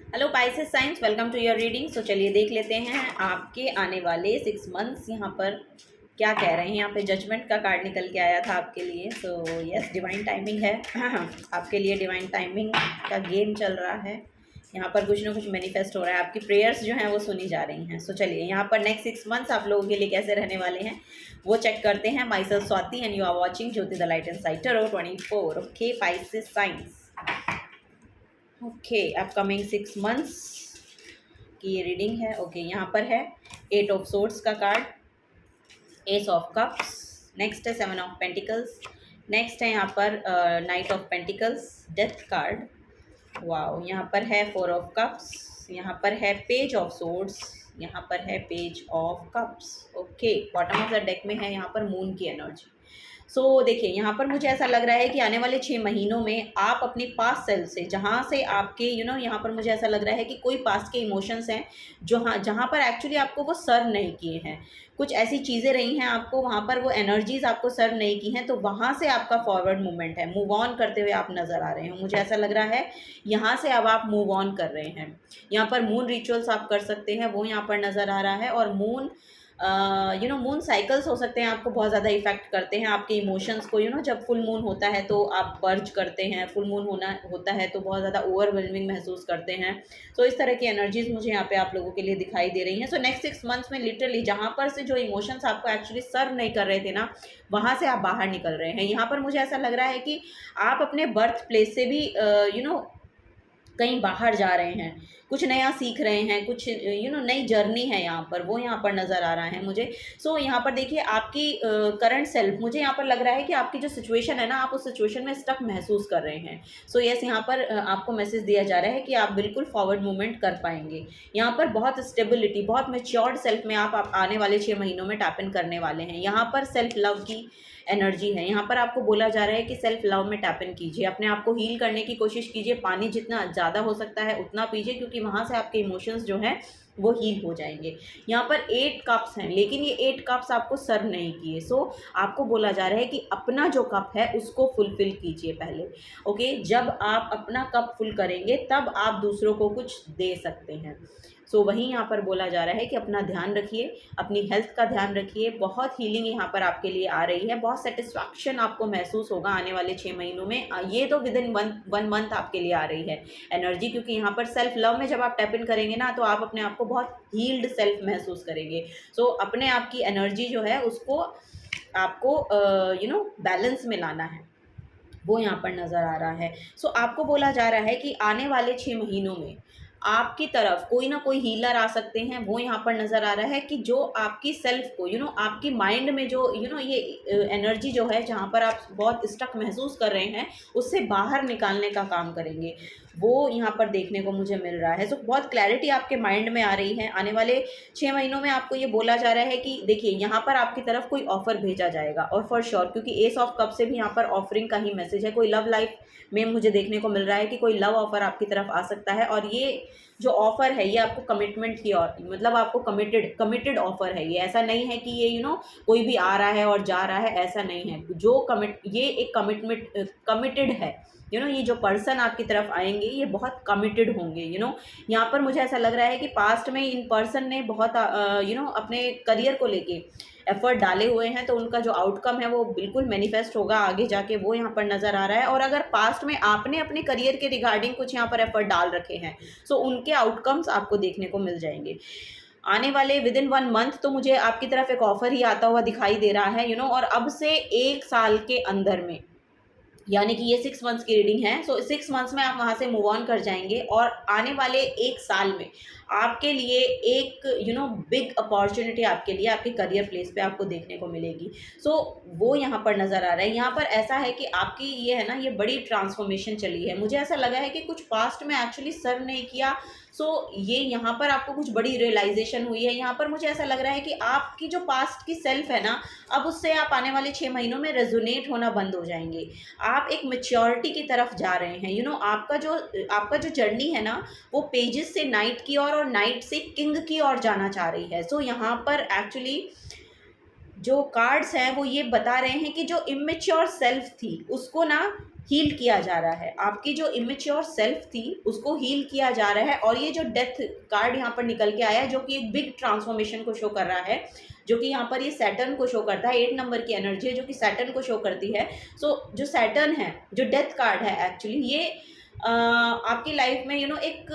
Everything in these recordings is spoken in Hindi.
Hello Pisces science, welcome to your reading. So चलिए देख लेते हैं आपके आने वाले 6 मंथ्स यहाँ पर क्या कह रहे हैं। यहाँ पे जजमेंट का कार्ड निकल के आया था आपके लिए। सो यस, डिवाइन टाइमिंग है आपके लिए। डिवाइन टाइमिंग का गेम चल रहा है। यहाँ पर कुछ ना कुछ मैनिफेस्ट हो रहा है। आपकी प्रेयर्स जो हैं वो सुनी जा रही हैं। सो चलिए यहाँ पर नेक्स्ट 6 मंथ्स आप लोगों के लिए कैसे रहने वाले हैं वो चेक करते हैं। Myself Swati and you are watching Jyoti the light and sight tarot 24। Okay Pisces साइंस, ओके अपकमिंग 6 मंथ्स की ये रीडिंग है। ओके यहाँ पर है 8 ऑफ सोर्ड्स का card, ace of cups, next है 7 ऑफ पेंटिकल्स, नेक्स्ट है यहाँ पर knight of pentacles, death card. Wow, यहाँ पर है 4 ऑफ कप्स, यहाँ पर है पेज ऑफ सोर्ड्स, यहाँ पर है page of cups. Okay, bottom of the deck में है यहाँ पर मून की एनर्जी। सो देखिए यहाँ पर मुझे ऐसा लग रहा है कि आने वाले 6 महीनों में आप अपने पास्ट सेल्फ से, जहाँ से आपके यहाँ पर मुझे ऐसा लग रहा है कि कोई पास्ट के इमोशंस हैं जो जहाँ पर एक्चुअली आपको वो सर्व नहीं किए हैं, कुछ ऐसी चीज़ें रही हैं आपको वहाँ पर वो एनर्जीज आपको सर्व नहीं की हैं, तो वहाँ से आपका फॉरवर्ड मूवमेंट है, मूव ऑन करते हुए आप नज़र आ रहे हैं। मुझे ऐसा लग रहा है यहाँ से अब आप मूव ऑन कर रहे हैं। यहाँ पर मून रिचुअल्स आप कर सकते हैं, वो यहाँ पर नज़र आ रहा है। और मून मून साइकिल्स हो सकते हैं, आपको बहुत ज़्यादा इफेक्ट करते हैं आपके इमोशंस को। जब फुल मून होता है तो आप पर्ज करते हैं, फुल मून होता है तो बहुत ज़्यादा ओवरवेलमिंग महसूस करते हैं। तो इस तरह की एनर्जीज मुझे यहाँ पे आप लोगों के लिए दिखाई दे रही हैं। सो नेक्स्ट 6 मंथ्स में लिटरली जहाँ पर से जो इमोशंस आपको एक्चुअली सर्व नहीं कर रहे थे ना, वहाँ से आप बाहर निकल रहे हैं। यहाँ पर मुझे ऐसा लग रहा है कि आप अपने बर्थ प्लेस से भी कहीं बाहर जा रहे हैं, कुछ नया सीख रहे हैं, कुछ नई जर्नी है यहाँ पर, वो यहाँ पर नज़र आ रहा है मुझे। सो यहाँ पर देखिए आपकी करंट सेल्फ, मुझे यहाँ पर लग रहा है कि आपकी जो सिचुएशन है ना, आप उस सिचुएशन में स्टक महसूस कर रहे हैं। सो यस, यहाँ पर आपको मैसेज दिया जा रहा है कि आप बिल्कुल फॉरवर्ड मूवमेंट कर पाएंगे। यहाँ पर बहुत स्टेबिलिटी, बहुत मेच्योर्ड सेल्फ में आप आने वाले 6 महीनों में टैप इन करने वाले हैं। यहाँ पर सेल्फ लव की एनर्जी है। यहाँ पर आपको बोला जा रहा है कि सेल्फ लव में टैप इन कीजिए, अपने आप को हील करने की कोशिश कीजिए, पानी जितना ज़्यादा हो सकता है उतना पीजिए, क्योंकि वहाँ से आपके इमोशंस जो हैं वो हील हो जाएंगे। यहाँ पर 8 कप्स हैं, लेकिन ये 8 कप्स आपको सर्व नहीं किए। सो आपको बोला जा रहा है कि अपना जो कप है उसको फुलफिल कीजिए पहले। ओके, जब आप अपना कप फुल करेंगे तब आप दूसरों को कुछ दे सकते हैं। सो वहीं यहाँ पर बोला जा रहा है कि अपना ध्यान रखिए, अपनी हेल्थ का ध्यान रखिए। बहुत हीलिंग यहाँ पर आपके लिए आ रही है, बहुत सेटिस्फैक्शन आपको महसूस होगा आने वाले 6 महीनों में। ये तो विद इन वन मंथ आपके लिए आ रही है एनर्जी, क्योंकि यहाँ पर सेल्फ लव में जब आप टैप इन करेंगे ना, तो आप अपने आप को बहुत हील्ड सेल्फ महसूस करेंगे। सो अपने आप की एनर्जी जो है उसको आपको बैलेंस में लाना है, वो यहाँ पर नज़र आ रहा है। सो आपको बोला जा रहा है कि आने वाले 6 महीनों में आपकी तरफ कोई ना कोई हीलर आ सकते हैं। वो यहाँ पर नज़र आ रहा है कि जो आपकी सेल्फ को आपकी माइंड में जो ये एनर्जी जो है, जहाँ पर आप बहुत स्टक महसूस कर रहे हैं, उससे बाहर निकालने का काम करेंगे, वो यहाँ पर देखने को मुझे मिल रहा है। सो बहुत क्लैरिटी आपके माइंड में आ रही है। आने वाले 6 महीनों में आपको ये बोला जा रहा है कि देखिए यहाँ पर आपकी तरफ कोई ऑफ़र भेजा जाएगा, और फॉर श्योर, क्योंकि एस ऑफ कप से भी यहाँ पर ऑफरिंग का ही मैसेज है। कोई लव लाइफ में मुझे देखने को मिल रहा है कि कोई लव ऑफ़र आपकी तरफ आ सकता है, और ये जो ऑफ़र है ये आपको कमिटमेंट की, और मतलब आपको कमिटेड ऑफ़र है। ये ऐसा नहीं है कि ये कोई भी आ रहा है और जा रहा है, ऐसा नहीं है। ये एक कमिटेड है। ये जो पर्सन आपकी तरफ आएंगे ये बहुत कमिटेड होंगे। यहाँ पर मुझे ऐसा लग रहा है कि पास्ट में इन पर्सन ने बहुत अपने करियर को लेके एफर्ट डाले हुए हैं, तो उनका जो आउटकम है वो बिल्कुल मैनिफेस्ट होगा आगे जाके, वो यहाँ पर नज़र आ रहा है। और अगर पास्ट में आपने अपने करियर के रिगार्डिंग कुछ यहाँ पर एफर्ट डाल रखे हैं, सो उनके आउटकम्स आपको देखने को मिल जाएंगे आने वाले विद इन 1 मंथ। तो मुझे आपकी तरफ एक ऑफ़र ही आता हुआ दिखाई दे रहा है। और अब से 1 साल के अंदर में, यानी कि ये 6 मंथ्स की रीडिंग है। सो 6 मंथ्स में आप वहाँ से मूव ऑन कर जाएंगे, और आने वाले 1 साल में आपके लिए एक बिग अपॉर्चुनिटी आपके लिए आपके करियर प्लेस पे आपको देखने को मिलेगी। सो वो यहाँ पर नज़र आ रहा है। यहाँ पर ऐसा है कि आपकी ये है ना, ये बड़ी ट्रांसफॉर्मेशन चली है। मुझे ऐसा लगा है कि कुछ पास्ट में एक्चुअली सर्व नहीं किया। सो ये यहाँ पर आपको कुछ बड़ी रियलाइजेशन हुई है। यहाँ पर मुझे ऐसा लग रहा है कि आपकी जो पास्ट की सेल्फ है ना, अब उससे आप आने वाले 6 महीनों में रेजोनेट होना बंद हो जाएंगे। आप एक मैच्योरिटी की तरफ जा रहे हैं। आपका जो जर्नी है ना, वो पेजेस से नाइट की और नाइट से किंग की ओर जाना चाह रही है। सो यहाँ पर एक्चुअली जो कार्ड्स हैं वो ये बता रहे हैं कि जो इमेच्योर सेल्फ थी उसको ना हील किया जा रहा है, आपकी जो इमेच्योर सेल्फ थी उसको हील किया जा रहा है। और ये जो डेथ कार्ड यहाँ पर निकल के आया है जो कि एक बिग ट्रांसफॉर्मेशन को शो कर रहा है, जो कि यहाँ पर ये सैटर्न को शो करता है, 8 नंबर की एनर्जी है जो कि सैटर्न को शो करती है। सो जो सैटर्न है, जो डेथ कार्ड है एक्चुअली, ये आपकी लाइफ में एक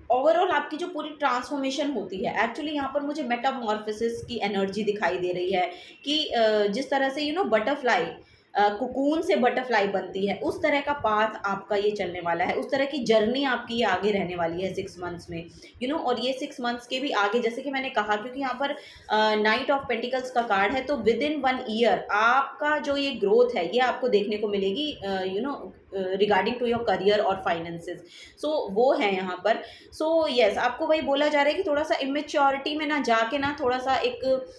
ओवरऑल आपकी जो पूरी ट्रांसफॉर्मेशन होती है, एक्चुअली यहाँ पर मुझे मेटामॉर्फोसिस की एनर्जी दिखाई दे रही है कि जिस तरह से बटरफ्लाई कुकून से बटरफ्लाई बनती है, उस तरह का पाथ आपका ये चलने वाला है, उस तरह की जर्नी आपकी ये आगे रहने वाली है 6 मंथ्स में, और ये 6 मंथ्स के भी आगे, जैसे कि मैंने कहा, क्योंकि यहाँ पर नाइट ऑफ पेंटिकल्स का कार्ड है, तो विद इन 1 ईयर आपका जो ये ग्रोथ है ये आपको देखने को मिलेगी, रिगार्डिंग टू योर करियर और फाइनेंसेस। सो वो है यहाँ पर। सो यस, आपको वही बोला जा रहा है कि थोड़ा सा इमेच्योरिटी में ना जाके ना, थोड़ा सा एक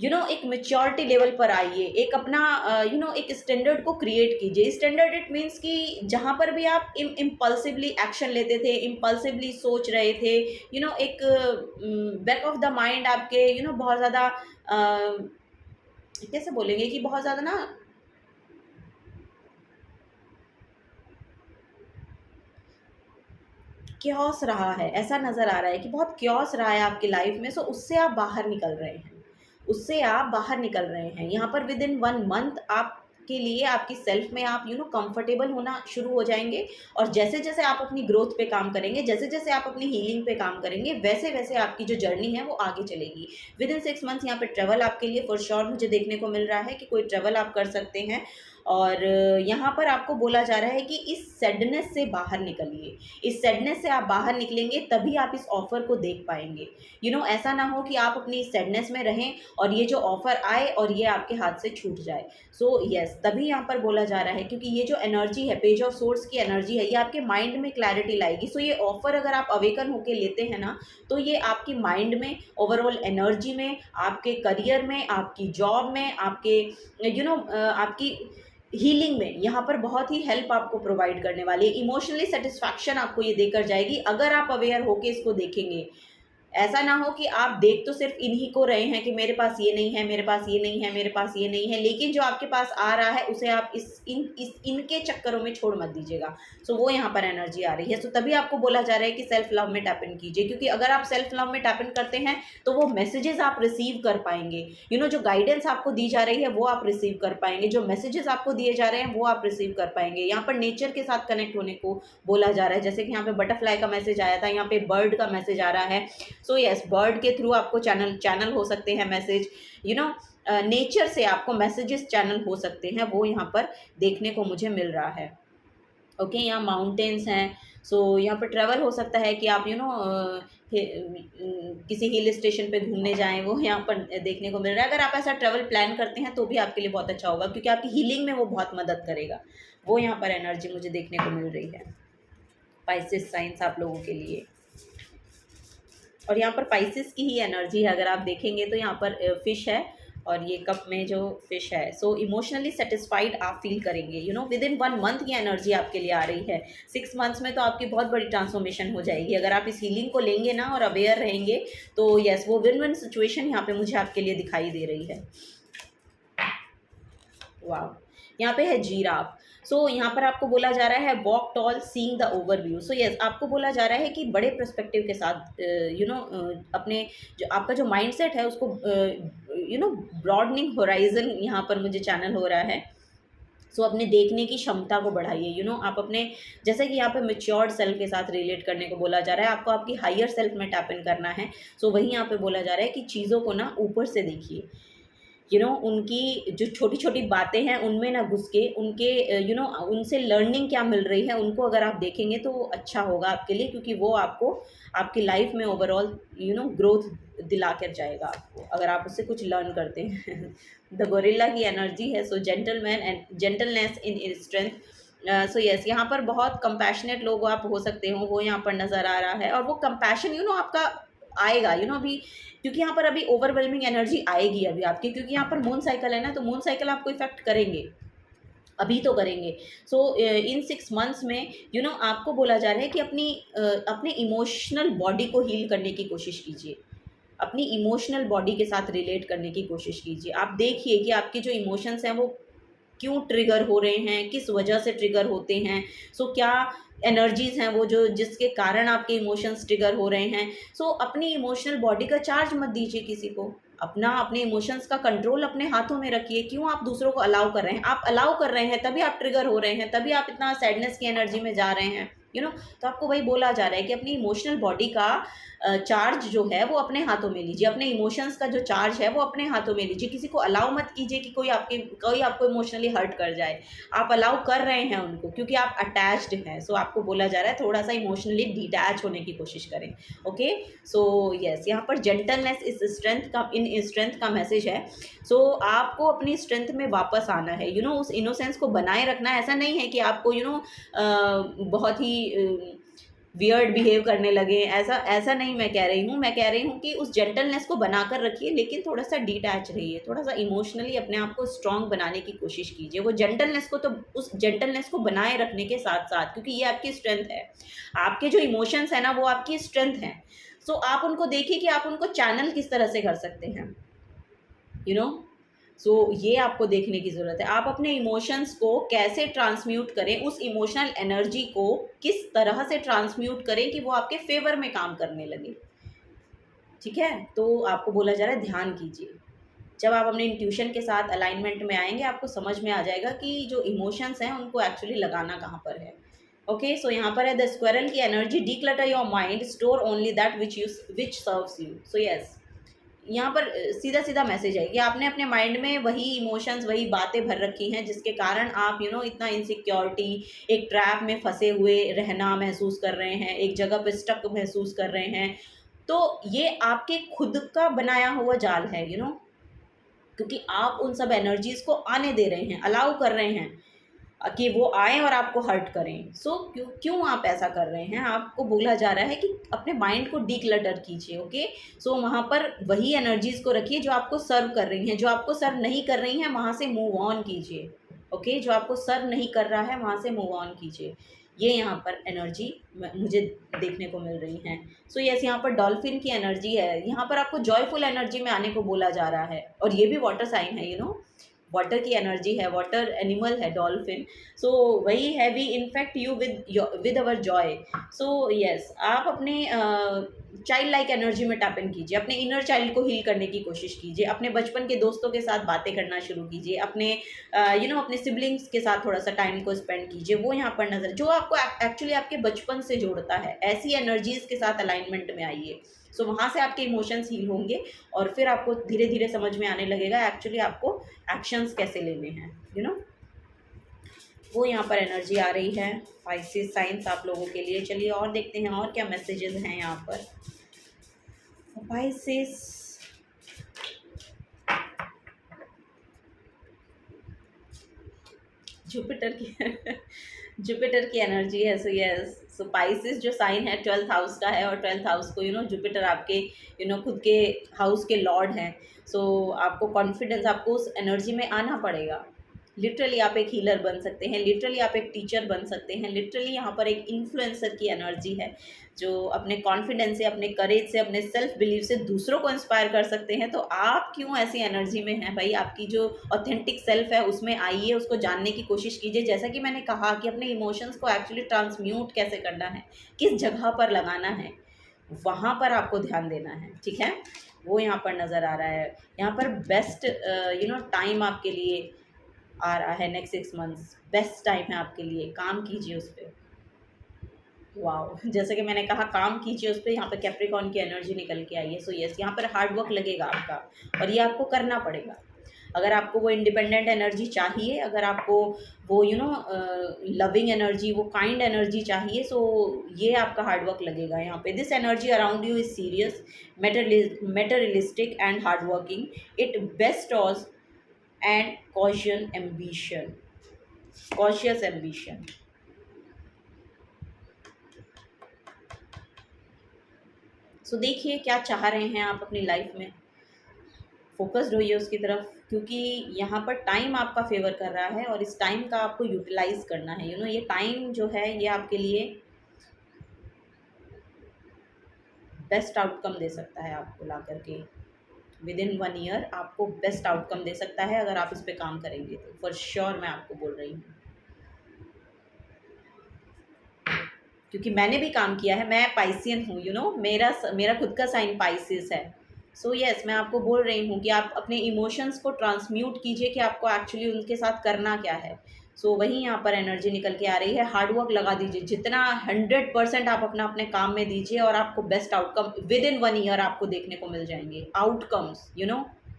एक मेच्योरिटी लेवल पर आइए, एक अपना एक स्टैंडर्ड को क्रिएट कीजिए। स्टैंडर्ड इट मीन्स कि जहाँ पर भी आप इम्पल्सिवली एक्शन लेते थे, इम्पल्सिवली सोच रहे थे, एक बैक ऑफ द माइंड आपके बहुत ज़्यादा कैसे बोलेंगे कि बहुत ज़्यादा ना क्योस रहा है, ऐसा नज़र आ रहा है कि बहुत क्योस रहा है आपकी लाइफ में। सो उससे आप बाहर निकल रहे हैं, उससे आप बाहर निकल रहे हैं। यहाँ पर विद इन 1 मंथ आपके लिए आपकी सेल्फ में आप कंफर्टेबल होना शुरू हो जाएंगे। और जैसे जैसे आप अपनी ग्रोथ पे काम करेंगे, जैसे जैसे आप अपनी हीलिंग पे काम करेंगे, वैसे वैसे आपकी जो जर्नी है वो आगे चलेगी। विद इन 6 मंथ्स यहाँ पे ट्रैवल आपके लिए फॉर श्योर मुझे देखने को मिल रहा है कि कोई ट्रैवल आप कर सकते हैं। और यहाँ पर आपको बोला जा रहा है कि इस सैडनेस से बाहर निकलिए। इस सैडनेस से आप बाहर निकलेंगे तभी आप इस ऑफ़र को देख पाएंगे। ऐसा ना हो कि आप अपनी इस सैडनेस में रहें और ये जो ऑफ़र आए और ये आपके हाथ से छूट जाए। सो यस, तभी यहाँ पर बोला जा रहा है, क्योंकि ये जो एनर्जी है, पेज ऑफ सोर्स की एनर्जी है, ये आपके माइंड में क्लैरिटी लाएगी। सो ये ऑफ़र अगर आप अवेकन होके लेते हैं ना, तो ये आपकी माइंड में, ओवरऑल एनर्जी में, आपके करियर में, आपकी जॉब में, आपके आपकी हीलिंग में यहाँ पर बहुत ही हेल्प आपको प्रोवाइड करने वाली है। इमोशनली सेटिस्फैक्शन आपको ये देकर जाएगी अगर आप अवेयर होके इसको देखेंगे। ऐसा ना हो कि आप देख तो सिर्फ इन्हीं को रहे हैं कि मेरे पास ये नहीं है, मेरे पास ये नहीं है, मेरे पास ये नहीं है, लेकिन जो आपके पास आ रहा है उसे आप इनके चक्करों में छोड़ मत दीजिएगा। सो वो यहाँ पर एनर्जी आ रही है। सो तभी आपको बोला जा रहा है कि सेल्फ लव में टैप इन कीजिए, क्योंकि अगर आप सेल्फ लव में टैप इन करते हैं तो वो मैसेजेस आप रिसीव कर पाएंगे। जो गाइडेंस आपको दी जा रही है वो आप रिसीव कर पाएंगे, जो मैसेजेस आपको दिए जा रहे हैं वो आप रिसीव कर पाएंगे। यहाँ पर नेचर के साथ कनेक्ट होने को बोला जा रहा है, जैसे कि यहाँ पे बटरफ्लाई का मैसेज आया था, यहाँ पे बर्ड का मैसेज आ रहा है। सो यस, बर्ड के थ्रू आपको चैनल हो सकते हैं मैसेज, नेचर से आपको मैसेजेस चैनल हो सकते हैं, वो यहाँ पर देखने को मुझे मिल रहा है। ओके, यहाँ माउंटेन्स हैं। सो यहाँ पर ट्रैवल हो सकता है कि आप किसी हिल स्टेशन पे घूमने जाएं, वो यहाँ पर देखने को मिल रहा है। अगर आप ऐसा ट्रैवल प्लान करते हैं तो भी आपके लिए बहुत अच्छा होगा, क्योंकि आपकी हीलिंग में वो बहुत मदद करेगा। वो यहाँ पर एनर्जी मुझे देखने को मिल रही है पाइसेस साइंस आप लोगों के लिए। और यहाँ पर पाइसेस की ही एनर्जी है, अगर आप देखेंगे तो यहाँ पर फिश है और ये कप में जो फिश है। सो इमोशनली सेटिस्फाइड आप फील करेंगे, विद इन 1 मंथ ये एनर्जी आपके लिए आ रही है। 6 मंथ्स में तो आपकी बहुत बड़ी ट्रांसफॉर्मेशन हो जाएगी अगर आप इस हीलिंग को लेंगे ना और अवेयर रहेंगे। तो यस, वो विन विन सिचुएशन यहाँ पे मुझे आपके लिए दिखाई दे रही है। वाह, यहाँ पे है जीराफ। सो यहाँ पर आपको बोला जा रहा है walk tall seeing the overview. So yes, आपको बोला जा रहा है कि बड़े पर्सपेक्टिव के साथ अपने जो आपका जो माइंडसेट है उसको ब्रॉडनिंग होराइजन यहाँ पर मुझे चैनल हो रहा है। सो अपने देखने की क्षमता को बढ़ाइए। आप अपने, जैसे कि यहाँ पे मेच्योर्ड सेल्फ के साथ रिलेट करने को बोला जा रहा है, आपको आपकी हायर सेल्फ में टैप इन करना है। सो वही यहाँ पे बोला जा रहा है कि चीज़ों को ना ऊपर से देखिए, उनकी जो छोटी छोटी बातें हैं उनमें ना घुस के, उनके उनसे लर्निंग क्या मिल रही है उनको अगर आप देखेंगे तो अच्छा होगा आपके लिए, क्योंकि वो आपको आपकी लाइफ में ओवरऑल ग्रोथ दिला कर जाएगा आपको, अगर आप उससे कुछ लर्न करते हैं। द गोरिल्ला की एनर्जी है। So gentleman and gentleness in strength. So yes, यहाँ पर बहुत कंपैशनेट लोग आप हो सकते हो, वो यहाँ पर नज़र आ रहा है। और वो कंपैशन आपका आएगा, अभी, क्योंकि यहाँ पर अभी ओवरवेलमिंग एनर्जी आएगी अभी आपकी, क्योंकि यहाँ पर मून साइकिल है ना, तो मून साइकिल आपको इफेक्ट करेंगे, अभी तो करेंगे। सो इन 6 मंथ्स में आपको बोला जा रहा है कि अपने इमोशनल बॉडी को हील करने की कोशिश कीजिए, अपनी इमोशनल बॉडी के साथ रिलेट करने की कोशिश कीजिए। आप देखिए कि आपके जो इमोशंस हैं वो क्यों ट्रिगर हो रहे हैं, किस वजह से ट्रिगर होते हैं, सो क्या एनर्जीज हैं वो जो जिसके कारण आपके इमोशंस ट्रिगर हो रहे हैं। सो अपनी इमोशनल बॉडी का चार्ज मत दीजिए किसी को, अपने इमोशंस का कंट्रोल अपने हाथों में रखिए। क्यों आप दूसरों को अलाउ कर रहे हैं, आप अलाउ कर रहे हैं तभी आप ट्रिगर हो रहे हैं, तभी आप इतना सैडनेस की एनर्जी में जा रहे हैं, तो आपको वही बोला जा रहा है कि अपनी इमोशनल बॉडी का चार्ज जो है वो अपने हाथों में लीजिए, अपने इमोशंस का जो चार्ज है वो अपने हाथों में लीजिए। किसी को अलाउ मत कीजिए कि कोई आपको इमोशनली हर्ट कर जाए। आप अलाउ कर रहे हैं उनको क्योंकि आप अटैच्ड हैं। सो आपको बोला जा रहा है थोड़ा सा इमोशनली डिटैच होने की कोशिश करें। ओके, सो यस, यहाँ पर जेंटलनेस इज स्ट्रेंथ का मैसेज है। सो आपको अपनी स्ट्रेंथ में वापस आना है, उस इनोसेंस को बनाए रखना है। ऐसा नहीं है कि आपको बहुत ही वियर्ड बिहेव करने लगे, ऐसा नहीं मैं कह रही हूँ। मैं कह रही हूँ कि उस जेंटलनेस को बनाकर रखिए, लेकिन थोड़ा सा डिटैच रहिए, थोड़ा सा इमोशनली अपने आप को स्ट्रांग बनाने की कोशिश कीजिए। वो जेंटलनेस को, तो उस जेंटलनेस को बनाए रखने के साथ साथ, क्योंकि ये आपकी स्ट्रेंथ है, आपके जो इमोशंस है ना वो आपकी स्ट्रेंथ है। सो आप उनको देखिए कि आप उनको चैनल किस तरह से कर सकते हैं, यू नो सो ये आपको देखने की ज़रूरत है। आप अपने इमोशंस को कैसे ट्रांसम्यूट करें, उस इमोशनल एनर्जी को किस तरह से ट्रांसम्यूट करें कि वो आपके फेवर में काम करने लगे। ठीक है, तो आपको बोला जा रहा है ध्यान कीजिए। जब आप अपने इंट्यूशन के साथ अलाइनमेंट में आएंगे, आपको समझ में आ जाएगा कि जो इमोशंस हैं उनको एक्चुअली लगाना कहाँ पर है। ओके, सो यहाँ पर है द स्क्वायरल की energy, declutter your mind, store only that which serves you. So yes, यहाँ पर सीधा सीधा मैसेज है कि आपने अपने माइंड में वही इमोशंस, वही बातें भर रखी हैं जिसके कारण आप इतना इनसिक्योरिटी, एक ट्रैप में फंसे हुए रहना महसूस कर रहे हैं, एक जगह पे स्टक महसूस कर रहे हैं। तो ये आपके खुद का बनाया हुआ जाल है, क्योंकि आप उन सब एनर्जीज को आने दे रहे हैं, अलाउ कर रहे हैं कि वो आए और आपको हर्ट करें। सो क्यों आप ऐसा कर रहे हैं, आपको बोला जा रहा है कि अपने माइंड को डीक्लटर कीजिए। ओके, सो वहाँ पर वही एनर्जीज को रखिए जो आपको सर्व कर रही हैं, जो आपको सर्व नहीं कर रही हैं वहाँ से मूव ऑन कीजिए। ओके, जो आपको सर्व नहीं कर रहा है वहाँ से मूव ऑन कीजिए। ये यहाँ पर एनर्जी मुझे देखने को मिल रही है। सो यस, यहाँ पर डॉल्फिन की एनर्जी है, यहाँ पर आपको जॉयफुल एनर्जी में आने को बोला जा रहा है। और ये भी वाटर साइन है, वाटर की एनर्जी है, वाटर एनिमल है डॉल्फिन। सो वही heavy infect you with our Joy. So yes, आप अपने चाइल्ड लाइक एनर्जी में टैप इन कीजिए, अपने इनर चाइल्ड को हील करने की कोशिश कीजिए, अपने बचपन के दोस्तों के साथ बातें करना शुरू कीजिए, अपने सिबलिंग्स के साथ थोड़ा सा टाइम को स्पेंड कीजिए। वो यहाँ पर नजर जो आपको एक्चुअली आपके बचपन से जोड़ता है, ऐसी एनर्जीज के साथ अलाइनमेंट में आइए। सो वहाँ से आपके इमोशंस हील होंगे और फिर आपको धीरे धीरे समझ में आने लगेगा एक्चुअली आपको एक्शंस कैसे लेने हैं, वो यहाँ पर एनर्जी आ रही है। पाइसेस साइंस आप लोगों के लिए। चलिए और देखते हैं और क्या मैसेजेस हैं यहाँ पर। पाइसेस, जुपिटर की जुपिटर की एनर्जी है। सो यस, सो पाइसेस जो साइन है 12th हाउस का है, और 12th हाउस को जुपिटर आपके खुद के हाउस के लॉर्ड हैं। सो आपको कॉन्फिडेंस, आपको उस एनर्जी में आना पड़ेगा। लिटरली आप एक हीलर बन सकते हैं, लिटरली आप एक टीचर बन सकते हैं, लिटरली यहाँ पर एक इन्फ्लुएंसर की एनर्जी है जो अपने कॉन्फिडेंस से, अपने करेज से, अपने सेल्फ बिलीव से दूसरों को इंस्पायर कर सकते हैं। तो आप क्यों ऐसी एनर्जी में हैं भाई? आपकी जो ऑथेंटिक सेल्फ है उसमें आइए, उसको जानने की कोशिश कीजिए। जैसा कि मैंने कहा कि अपने इमोशंस को एक्चुअली ट्रांसम्यूट कैसे करना है, किस जगह पर लगाना है, वहाँ पर आपको ध्यान देना है। ठीक है, वो यहाँ पर नज़र आ रहा है। यहाँ पर बेस्ट टाइम आपके लिए आ रहा है, नेक्स्ट 6 मंथ्स बेस्ट टाइम है आपके लिए। काम कीजिए उस पर। वाओ, जैसे कि मैंने कहा काम कीजिए उस पर। यहाँ पर कैप्रिकॉर्न की एनर्जी निकल के आई है। सो यस, यहाँ पर हार्ड वर्क लगेगा आपका और ये आपको करना पड़ेगा। अगर आपको वो इंडिपेंडेंट एनर्जी चाहिए, अगर आपको वो लविंग एनर्जी, वो काइंड एनर्जी चाहिए, सो ये आपका हार्ड वर्क लगेगा यहाँ पे। This energy around you is serious, materialistic and hard working, it best awes and cautious ambition. So देखिए क्या चाह रहे हैं आप अपनी लाइफ में, फोकस्ड होइए उसकी तरफ, क्योंकि यहाँ पर टाइम आपका फेवर कर रहा है और इस टाइम का आपको यूटिलाइज करना है। ये टाइम जो है ये आपके लिए बेस्ट आउटकम दे सकता है आपको ला करके। विद इन 1 ईयर आपको बेस्ट आउटकम दे सकता है अगर आप इस पे काम करेंगे तो, फॉर श्योर मैं आपको बोल रही हूँ, क्योंकि मैंने भी काम किया है। मैं पाइसियन हूँ, मेरा मेरा खुद का साइन पाइसिस है। सो यस, मैं आपको बोल रही हूँ कि आप अपने इमोशंस को ट्रांसम्यूट कीजिए कि आपको एक्चुअली उनके साथ करना क्या है। सो वही यहाँ पर एनर्जी निकल के आ रही है। हार्डवर्क लगा दीजिए, जितना 100% आप अपना अपने काम में दीजिए और आपको best outcome with in 1 year आपको देखने को मिल जाएंगे। Outcomes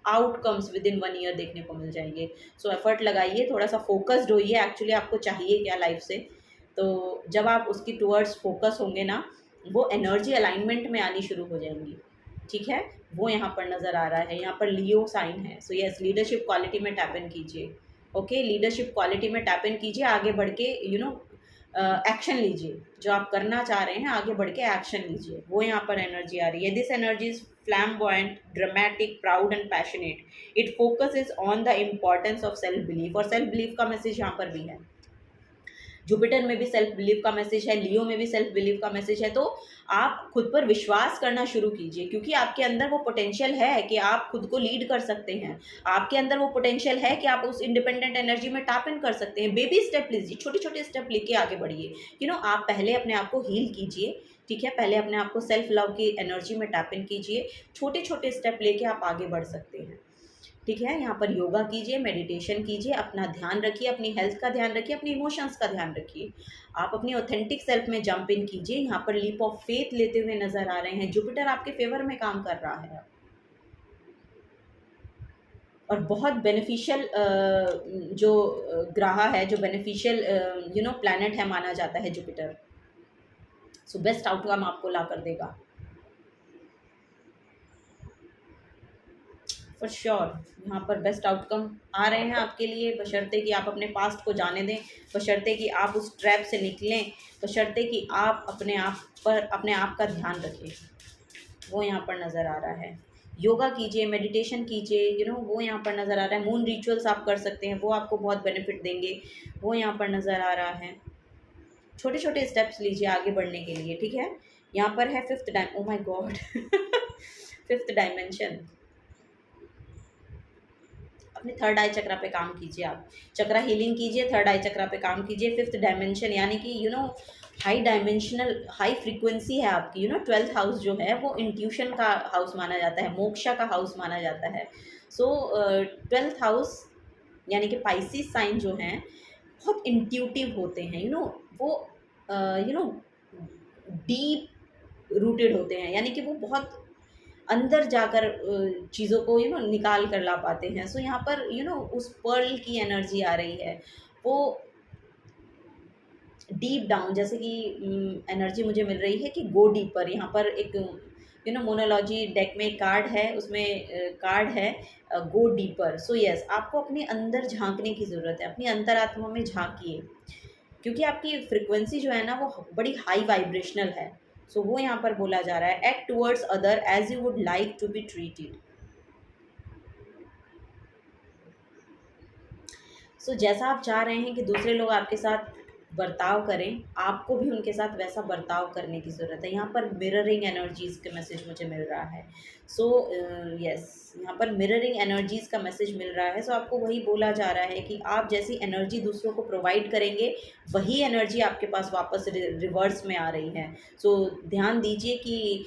outcomes with in 1 year देखने को मिल जाएंगे। सो एफर्ट लगाइए, थोड़ा सा फोकस्ड होइए एक्चुअली आपको चाहिए क्या लाइफ से। तो जब आप उसकी टूवर्ड्स फोकस होंगे ना, वो एनर्जी अलाइनमेंट में आनी शुरू हो जाएंगी। ठीक है, वो यहाँ पर नज़र आ रहा है। यहाँ पर लियो साइन है। सो यस, लीडरशिप क्वालिटी में टैप इन कीजिए। ओके, लीडरशिप क्वालिटी में टैप इन कीजिए, आगे बढ़ के एक्शन लीजिए। जो आप करना चाह रहे हैं आगे बढ़ के एक्शन लीजिए, वो यहाँ पर एनर्जी आ रही है। This energy is flamboyant, dramatic, proud and passionate. It focus is on the importance of self belief, और सेल्फ बिलीफ का मैसेज यहाँ पर भी है। जुपिटर में भी सेल्फ बिलीव का मैसेज है, लियो में भी सेल्फ बिलीव का मैसेज है। तो आप खुद पर विश्वास करना शुरू कीजिए, क्योंकि आपके अंदर वो पोटेंशियल है कि आप खुद को लीड कर सकते हैं। आपके अंदर वो पोटेंशियल है कि आप उस इंडिपेंडेंट एनर्जी में टैप इन कर सकते हैं। बेबी स्टेप लीजिए, छोटे छोटे स्टेप लेके आगे बढ़िए। आप पहले अपने आप को हील कीजिए। ठीक है, पहले अपने आप को सेल्फ लव की एनर्जी में टैप इन कीजिए। छोटे छोटे स्टेप लेके आप आगे बढ़ सकते हैं। ठीक है, यहाँ पर योगा कीजिए, मेडिटेशन कीजिए, अपना ध्यान रखिए, अपनी हेल्थ का ध्यान रखिए, अपने इमोशंस का ध्यान रखिए। आप अपनी ऑथेंटिक सेल्फ में जंप इन कीजिए। यहाँ पर लीप ऑफ फेथ लेते हुए नजर आ रहे हैं। जुपिटर आपके फेवर में काम कर रहा है और बहुत बेनिफिशियल जो ग्रह है, जो बेनिफिशियल प्लैनेट है माना जाता है जुपिटर। सो बेस्ट आउटकम आपको ला कर देगा फॉर श्योर। यहाँ पर बेस्ट आउटकम आ रहे हैं आपके लिए, बशर्ते कि आप अपने पास्ट को जाने दें, बशर्ते कि आप उस ट्रैप से निकलें, बशर्ते कि आप अपने आप पर अपने आप का ध्यान रखें। वो यहाँ पर नज़र आ रहा है। योगा कीजिए, मेडिटेशन कीजिए, वो यहाँ पर नज़र आ रहा है। मून रिचुअल्स आप कर सकते हैं, वो आपको बहुत बेनिफिट देंगे, वो यहाँ पर नज़र आ रहा है। छोटे छोटे स्टेप्स लीजिए आगे बढ़ने के लिए। ठीक है, यहाँ पर है oh my God fifth dimension. अपने थर्ड आई चक्रा पे काम कीजिए, आप चक्रा हीलिंग कीजिए, थर्ड आई चक्रा पे काम कीजिए। फिफ्थ डायमेंशन यानी कि हाई डायमेंशनल, हाई फ्रीक्वेंसी है आपकी। 12th हाउस जो है वो इंट्यूशन का हाउस माना जाता है, मोक्षा का हाउस माना जाता है। सो 12th हाउस यानी कि पाइसिस साइन जो हैं बहुत इंट्यूटिव होते हैं। वो डीप रूटेड होते हैं, यानी कि वो बहुत अंदर जाकर चीज़ों को निकाल कर ला पाते हैं। सो यहाँ पर उस पर्ल की एनर्जी आ रही है, वो डीप डाउन, जैसे कि एनर्जी मुझे मिल रही है कि गो डीपर। यहाँ पर एक मोनोलॉजी डेक में एक कार्ड है, उसमें कार्ड है गो डीपर। सो यस, आपको अपने अंदर झांकने की ज़रूरत है, अपनी अंतरात्मा में झांकिए, क्योंकि आपकी फ्रिक्वेंसी जो है ना वो बड़ी हाई वाइब्रेशनल है। सो वो यहाँ पर बोला जा रहा है, act towards other as you would like to be treated. So जैसा आप चाह रहे हैं कि दूसरे लोग आपके साथ बर्ताव करें, आपको भी उनके साथ वैसा बर्ताव करने की ज़रूरत है। यहाँ पर मिररिंग एनर्जीज़ के मैसेज मुझे मिल रहा है। सो यस, यहाँ पर मिररिंग एनर्जीज़ का मैसेज मिल रहा है। सो आपको वही बोला जा रहा है कि आप जैसी एनर्जी दूसरों को प्रोवाइड करेंगे, वही एनर्जी आपके पास वापस रिवर्स में आ रही है। सो ध्यान दीजिए कि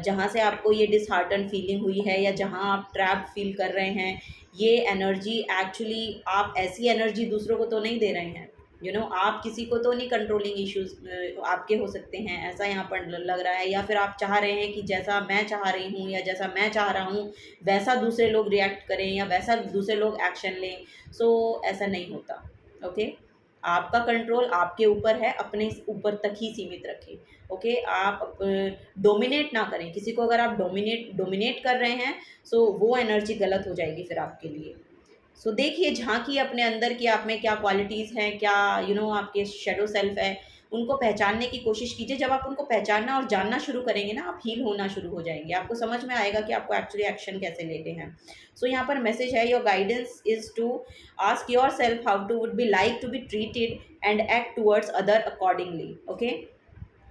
जहाँ से आपको ये डिसहार्टन फीलिंग हुई है या जहाँ आप ट्रैप फील कर रहे हैं, ये एनर्जी एक्चुअली आप ऐसी एनर्जी दूसरों को तो नहीं दे रहे हैं। आप किसी को तो नहीं, कंट्रोलिंग इश्यूज आपके हो सकते हैं, ऐसा यहाँ पर लग रहा है। या फिर आप चाह रहे हैं कि जैसा मैं चाह रही हूँ या जैसा मैं चाह रहा हूँ वैसा दूसरे लोग रिएक्ट करें या वैसा दूसरे लोग एक्शन लें। सो ऐसा नहीं होता। ओके, आपका कंट्रोल आपके ऊपर है, अपने ऊपर तक ही सीमित रखें। ओके, आप डोमिनेट ना करें किसी को। अगर आप डोमिनेट कर रहे हैं सो वो एनर्जी गलत हो जाएगी फिर आपके लिए। सो देखिए, झांकिए अपने अंदर कि आप में क्या क्वालिटीज़ हैं, क्या आपके शेडो सेल्फ है, उनको पहचानने की कोशिश कीजिए। जब आप उनको पहचानना और जानना शुरू करेंगे ना, आप हील होना शुरू हो जाएंगे। आपको समझ में आएगा कि आपको एक्चुअली एक्शन कैसे लेते हैं। सो यहाँ पर मैसेज है, your guidance is to ask yourself how to would be like to be treated and act towards other accordingly. Okay,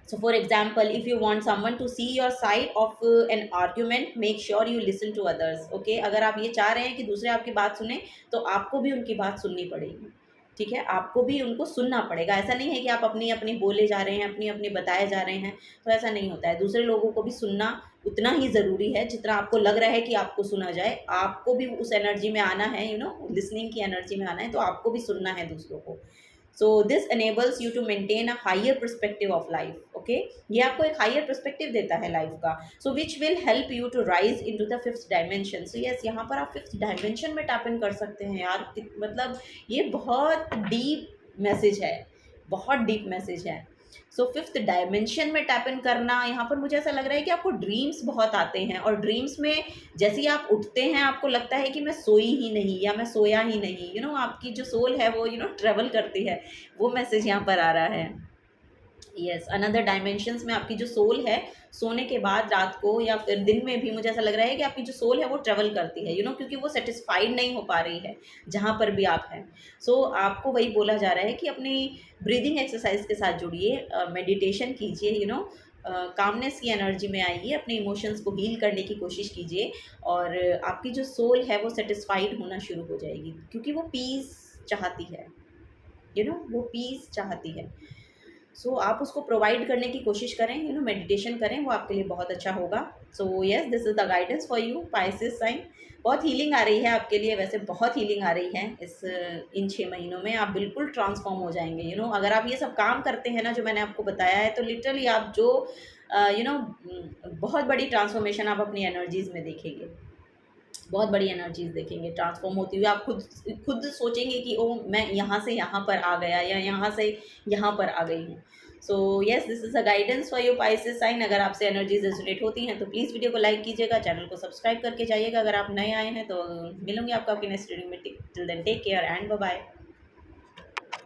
So for example, if you want someone to see your side of an argument, make sure you listen to others. Okay, अगर आप ये चाह रहे हैं कि दूसरे आपकी बात सुने, तो आपको भी उनकी बात सुननी पड़ेगी। ठीक है, आपको भी उनको सुनना पड़ेगा। ऐसा नहीं है कि आप अपनी अपनी बोले जा रहे हैं, अपनी अपनी बताए जा रहे हैं, तो ऐसा नहीं होता है। दूसरे लोगों को भी सुनना उतना ही ज़रूरी है जितना आपको लग रहा है कि आपको सुना जाए। आपको भी उस एनर्जी में आना है, लिसनिंग की एनर्जी में आना है, तो आपको भी सुनना है दूसरों को। So this enables you to maintain a higher perspective of life. Okay, ये आपको एक हायर perspective देता है लाइफ का, so which will help you to rise into the fifth dimension. So yes, यहाँ पर आप फिफ्थ डायमेंशन में टैप इन कर सकते हैं यार। मतलब ये बहुत डीप मैसेज है, बहुत डीप मैसेज है। सो फिफ्थ डायमेंशन में टैप इन करना, यहाँ पर मुझे ऐसा लग रहा है कि आपको ड्रीम्स बहुत आते हैं, और ड्रीम्स में जैसे ही आप उठते हैं आपको लगता है कि मैं सोई ही नहीं या मैं सोया ही नहीं। आपकी जो सोल है वो ट्रेवल करती है, वो मैसेज यहाँ पर आ रहा है। यस, अनदर डायमेंशंस में आपकी जो सोल है, सोने के बाद रात को या फिर दिन में भी मुझे ऐसा लग रहा है कि आपकी जो सोल है वो ट्रेवल करती है, क्योंकि वो सेटिस्फाइड नहीं हो पा रही है जहाँ पर भी आप हैं। सो आपको वही बोला जा रहा है कि अपनी ब्रीदिंग एक्सरसाइज के साथ जुड़िए, मेडिटेशन कीजिए, कामनेस की एनर्जी में आइए, अपने इमोशंस को हील करने की कोशिश कीजिए, और आपकी जो सोल है वो सेटिस्फाइड होना शुरू हो जाएगी, क्योंकि वो पीस चाहती है, वो पीस चाहती है। सो आप उसको प्रोवाइड करने की कोशिश करें, मेडिटेशन करें, वो आपके लिए बहुत अच्छा होगा। So yes, this is the guidance for you Pisces sign. बहुत हीलिंग आ रही है आपके लिए, वैसे बहुत हीलिंग आ रही है इन 6 महीनों में। आप बिल्कुल ट्रांसफॉर्म हो जाएंगे। अगर आप ये सब काम करते हैं ना जो मैंने आपको बताया है, तो लिटरली आप जो बहुत बड़ी ट्रांसफॉर्मेशन आप अपनी एनर्जीज़ में देखेंगे, बहुत बड़ी एनर्जीज देखेंगे ट्रांसफॉर्म होती हुई। आप खुद सोचेंगे कि ओ, मैं यहाँ से यहाँ पर आ गया या यहाँ से यहाँ पर आ गई हूँ। So yes, this is a guidance for you Pisces sign. अगर आपसे एनर्जीज रेजोनेट होती हैं तो प्लीज़ वीडियो को लाइक कीजिएगा, चैनल को सब्सक्राइब करके जाइएगा। अगर आप नए आए हैं तो मिलूंगी आपको आपकी नेक्स्ट रीडिंग में। Till then take care and bye bye.